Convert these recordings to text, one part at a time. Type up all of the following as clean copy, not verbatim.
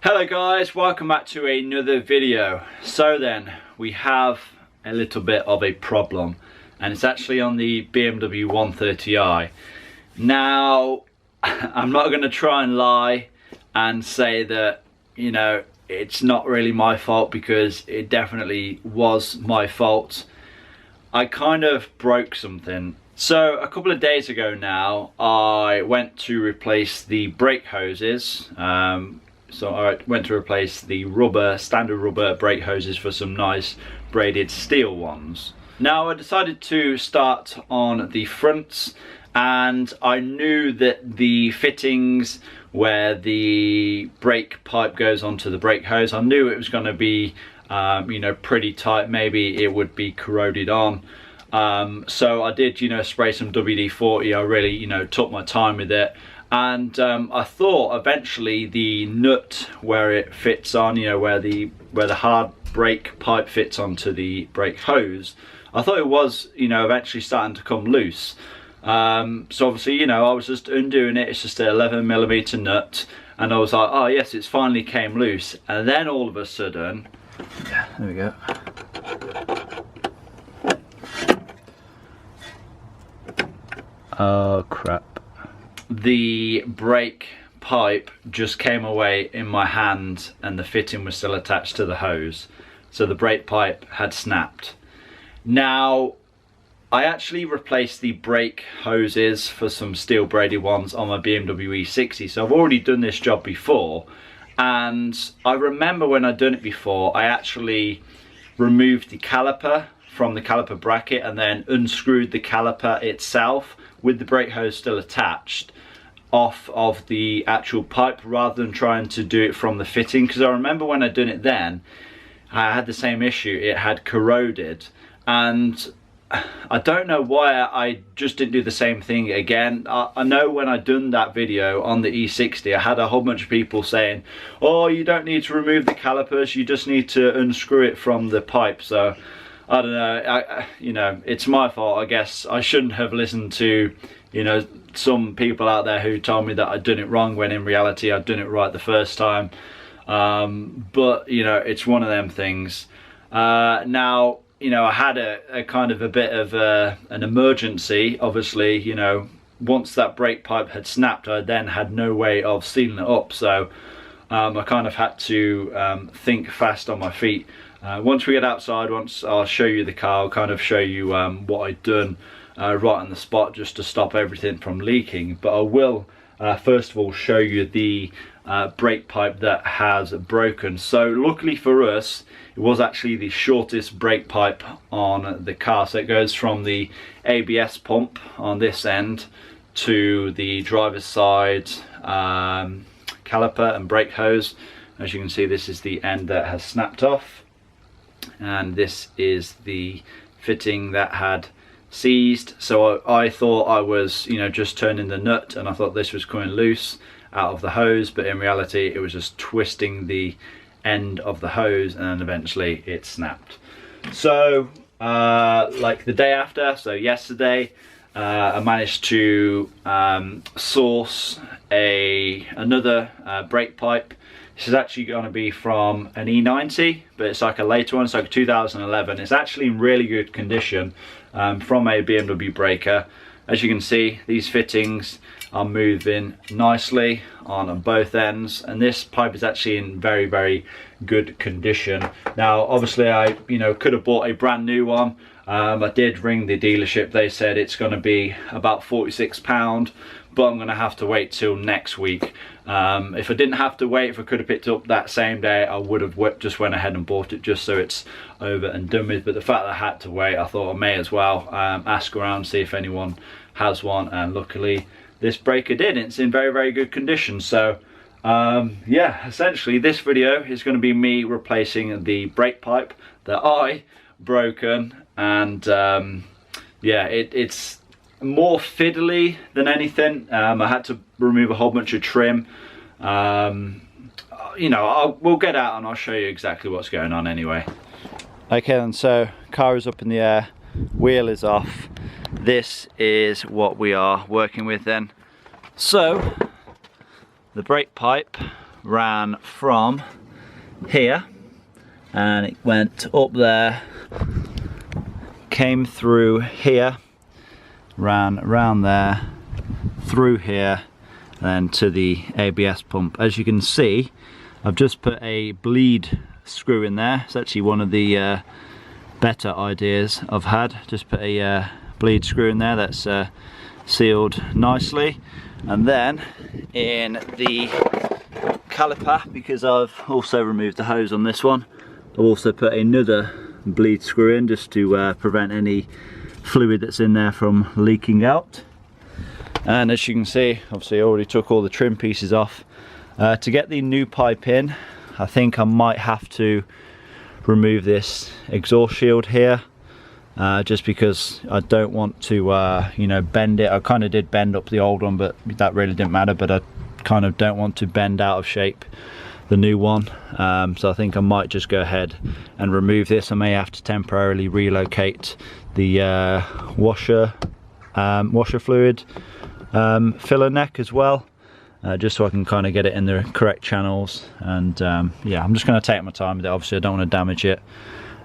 Hello guys, welcome back to another video. So then, we have a little bit of a problem, and it's actually on the BMW 130i. Now, I'm not going to try and lie and say that, you know, it's not really my fault, because it definitely was my fault. I kind of broke something. So a couple of days ago now, I went to replace the brake hoses. So I went to replace the standard rubber brake hoses for some nice braided steel ones. Now I decided to start on the fronts, and I knew that the fittings where the brake pipe goes onto the brake hose, I knew it was going to be you know, pretty tight. Maybe it would be corroded on. So I did, you know, spray some WD-40. I really, you know, took my time with it. And I thought eventually the nut where it fits on, you know, where the hard brake pipe fits onto the brake hose, I thought it was, you know, eventually starting to come loose. So obviously, you know, I was just undoing it. It's just an 11mm nut, and I was like, oh yes, it's finally came loose. And then all of a sudden, yeah, there we go. Oh crap. The brake pipe just came away in my hand, and the fitting was still attached to the hose. So the brake pipe had snapped. Now, I actually replaced the brake hoses for some steel braided ones on my BMW E60. So I've already done this job before. And I remember when I'd done it before, I actually removed the caliper from the caliper bracket and then unscrewed the caliper itself with the brake hose still attached off of the actual pipe, rather than trying to do it from the fitting. Because I remember when I'd done it then, I had the same issue. It had corroded, and I don't know why I just didn't do the same thing again. I know when I done that video on the E60, I had a whole bunch of people saying, oh, you don't need to remove the calipers, you just need to unscrew it from the pipe. So I don't know, you know, it's my fault. I guess I shouldn't have listened to, you know, some people out there who told me that I'd done it wrong, when in reality I'd done it right the first time. But, you know, it's one of them things. Now, you know, I had a kind of a bit of an emergency. Obviously, you know, once that brake pipe had snapped, I then had no way of sealing it up. So I kind of had to think fast on my feet. Once we get outside, once I'll show you the car, I'll kind of show you what I'd done right on the spot, just to stop everything from leaking. But I will first of all show you the brake pipe that has broken. So luckily for us, it was actually the shortest brake pipe on the car. So it goes from the ABS pump on this end to the driver's side caliper and brake hose. As you can see, this is the end that has snapped off, and this is the fitting that had seized. So I thought I was, you know, just turning the nut, and I thought this was coming loose out of the hose, but in reality it was just twisting the end of the hose, and eventually it snapped. So like the day after, so yesterday, I managed to source another brake pipe. This is actually going to be from an E90, but it's like a later one. It's like 2011. It's actually in really good condition, from a BMW breaker. As you can see, these fittings are moving nicely on both ends, and this pipe is actually in very, very good condition. Now obviously I, you know, could have bought a brand new one. I did ring the dealership. They said it's going to be about £46, but I'm going to have to wait till next week. If I didn't have to wait, if I could have picked it up that same day, I would have just went ahead and bought it, just so it's over and done with. But the fact that I had to wait, I thought I may as well ask around, see if anyone has one, and luckily this breaker did. It's in very, very good condition. So yeah, essentially this video is going to be me replacing the brake pipe that I broken, and yeah, it's more fiddly than anything. I had to remove a whole bunch of trim. You know, we'll get out and I'll show you exactly what's going on anyway. Okay then, so car is up in the air, wheel is off. This is what we are working with then. So the brake pipe ran from here and it went up there, came through here, ran around there, through here, and to the ABS pump. As you can see, I've just put a bleed screw in there. It's actually one of the better ideas I've had. Just put a bleed screw in there that's sealed nicely. And then in the caliper, because I've also removed the hose on this one, I've also put another bleed screw in just to prevent any fluid that's in there from leaking out. And as you can see, obviously I already took all the trim pieces off. To get the new pipe in, I think I might have to remove this exhaust shield here, just because I don't want to you know, bend it. I kind of did bend up the old one, but that really didn't matter. But I kind of don't want to bend out of shape the new one, so I think I might just go ahead and remove this. I may have to temporarily relocate the washer fluid filler neck as well, just so I can kind of get it in the correct channels. And yeah, I'm just going to take my time with it. Obviously I don't want to damage it,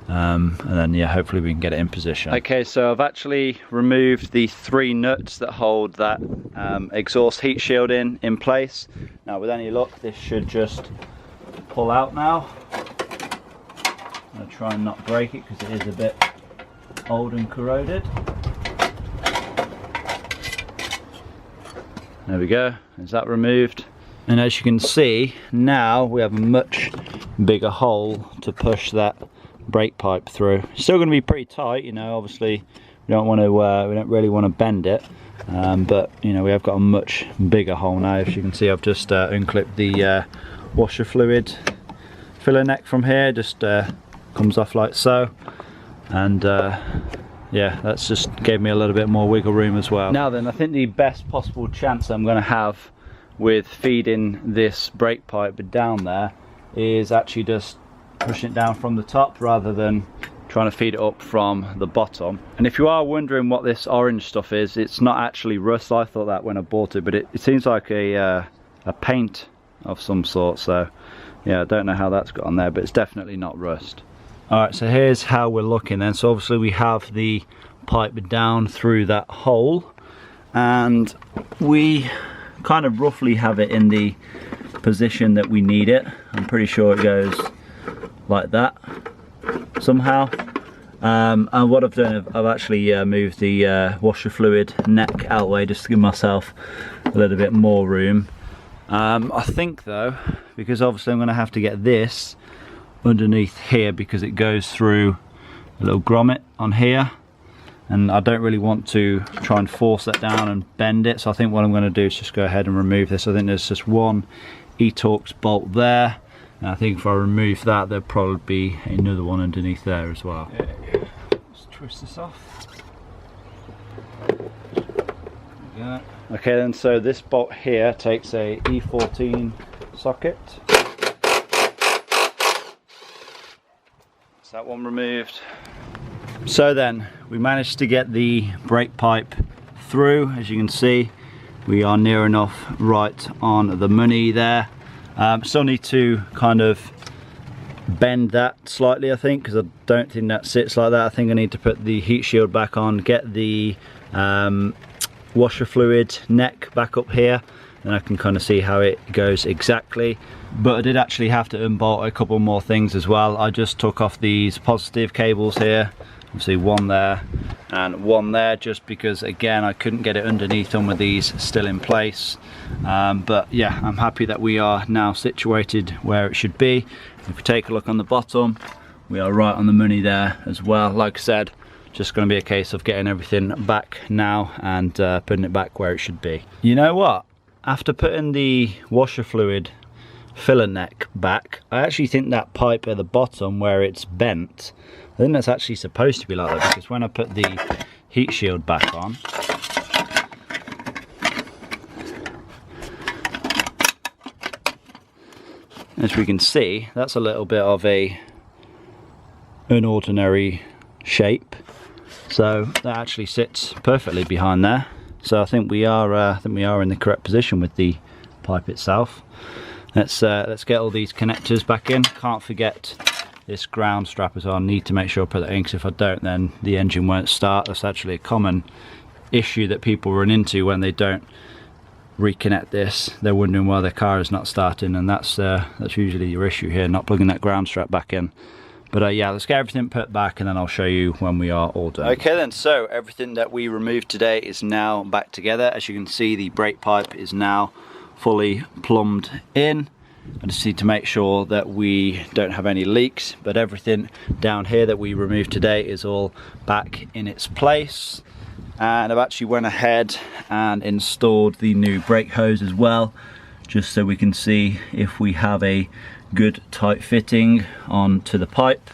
and then yeah, hopefully we can get it in position. Okay, so I've actually removed the 3 nuts that hold that exhaust heat shield in place. Now with any luck this should just pull out now. I'm going to try and not break it because it is a bit old and corroded. There we go, is that removed? And as you can see, now we have a much bigger hole to push that brake pipe through. It's still going to be pretty tight, you know, obviously we don't really want to bend it, but you know, we have got a much bigger hole now. As you can see, I've just unclipped the washer fluid filler neck from here, just comes off like so, and yeah, that's just gave me a little bit more wiggle room as well. Now then, I think the best possible chance I'm going to have with feeding this brake pipe down there is actually just pushing it down from the top rather than trying to feed it up from the bottom. And if you are wondering what this orange stuff is, it's not actually rust. I thought that when I bought it, but it seems like a paint of some sort. So yeah, I don't know how that's got on there, but it's definitely not rust. Alright, so here's how we're looking then. So obviously we have the pipe down through that hole, and we kind of roughly have it in the position that we need it. I'm pretty sure it goes like that somehow. And what I've done, I've actually moved the washer fluid neck out of the way just to give myself a little bit more room. I think though, because obviously I'm going to have to get this underneath here because it goes through a little grommet on here, and I don't really want to try and force that down and bend it. So I think what I'm going to do is just go ahead and remove this. I think there's just one E-Torx bolt there, and I think if I remove that there'll probably be another one underneath there as well. Let's twist this off. There we go. Okay then, so this bolt here takes a E14 socket. That one removed. So then we managed to get the brake pipe through. As you can see, we are near enough right on the money there. Still need to kind of bend that slightly, I think, because I don't think that sits like that. I think I need to put the heat shield back on, get the washer fluid neck back up here, and I can kind of see how it goes exactly. But I did actually have to unbolt a couple more things as well. I just took off these positive cables here, obviously one there and one there, just because again I couldn't get it underneath them with these still in place. But yeah, I'm happy that we are now situated where it should be. If we take a look on the bottom, we are right on the money there as well. Like I said, just going to be a case of getting everything back now and putting it back where it should be. You know what? After putting the washer fluid filler neck back, I actually think that pipe at the bottom where it's bent, I think that's actually supposed to be like that, because when I put the heat shield back on, as we can see, that's a little bit of a unordinary shape. So that actually sits perfectly behind there. So I think we are in the correct position with the pipe itself. Let's get all these connectors back in. Can't forget this ground strap as well. I need to make sure I put that in, because if I don't, then the engine won't start. That's actually a common issue that people run into when they don't reconnect this. They're wondering why their car is not starting, and that's usually your issue here, not plugging that ground strap back in. But yeah, let's get everything put back and then I'll show you when we are all done. Okay then, so everything that we removed today is now back together. As you can see, the brake pipe is now fully plumbed in. I just need to make sure that we don't have any leaks, but everything down here that we removed today is all back in its place. And I've actually went ahead and installed the new brake hose as well, just so we can see if we have a good tight fitting onto the pipe.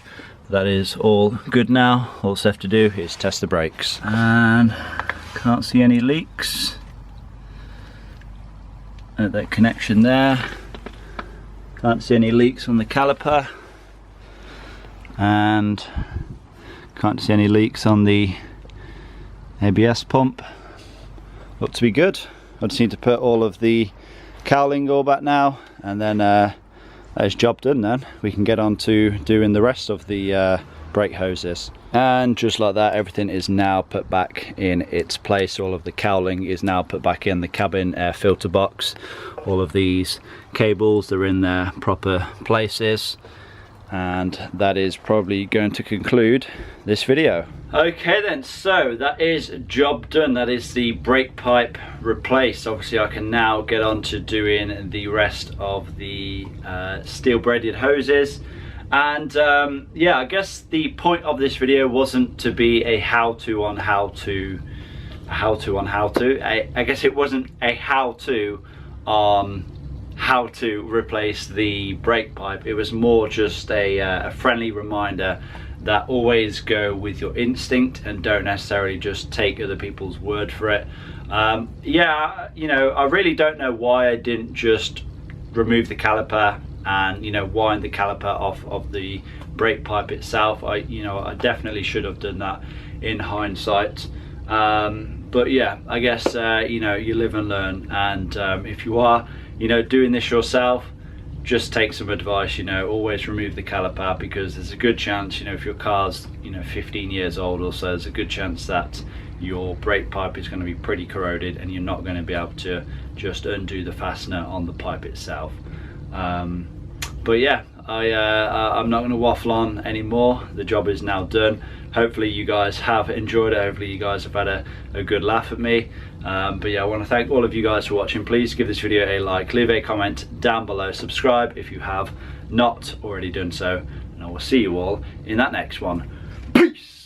That is all good now. All it's left to do is test the brakes, and can't see any leaks at that connection there. Can't see any leaks on the caliper, and can't see any leaks on the ABS pump. Look to be good. I just need to put all of the cowling all back now, and then that is job done. Then we can get on to doing the rest of the brake hoses. And just like that, everything is now put back in its place. All of the cowling is now put back in the cabin air filter box. All of these cables are in their proper places, and that is probably going to conclude this video. Okay then, so that is job done. That is the brake pipe replaced. Obviously I can now get on to doing the rest of the steel braided hoses. And yeah, I guess the point of this video wasn't to be a how-to on how to. I guess it wasn't a how-to on how to replace the brake pipe. It was more just a friendly reminder that always go with your instinct and don't necessarily just take other people's word for it. Yeah, you know, I really don't know why I didn't just remove the caliper and, you know, wind the caliper off of the brake pipe itself. I definitely should have done that in hindsight. But yeah, I guess you know, you live and learn, and if you are, you know, doing this yourself, just take some advice. You know, always remove the caliper, because there's a good chance, you know, if your car's, you know, 15 years old or so, there's a good chance that your brake pipe is going to be pretty corroded and you're not going to be able to just undo the fastener on the pipe itself. But yeah, I'm not going to waffle on anymore. The job is now done. Hopefully you guys have enjoyed it. Hopefully you guys have had a good laugh at me. But yeah, I want to thank all of you guys for watching. Please give this video a like, leave a comment down below, subscribe if you have not already done so, and I will see you all in that next one. Peace!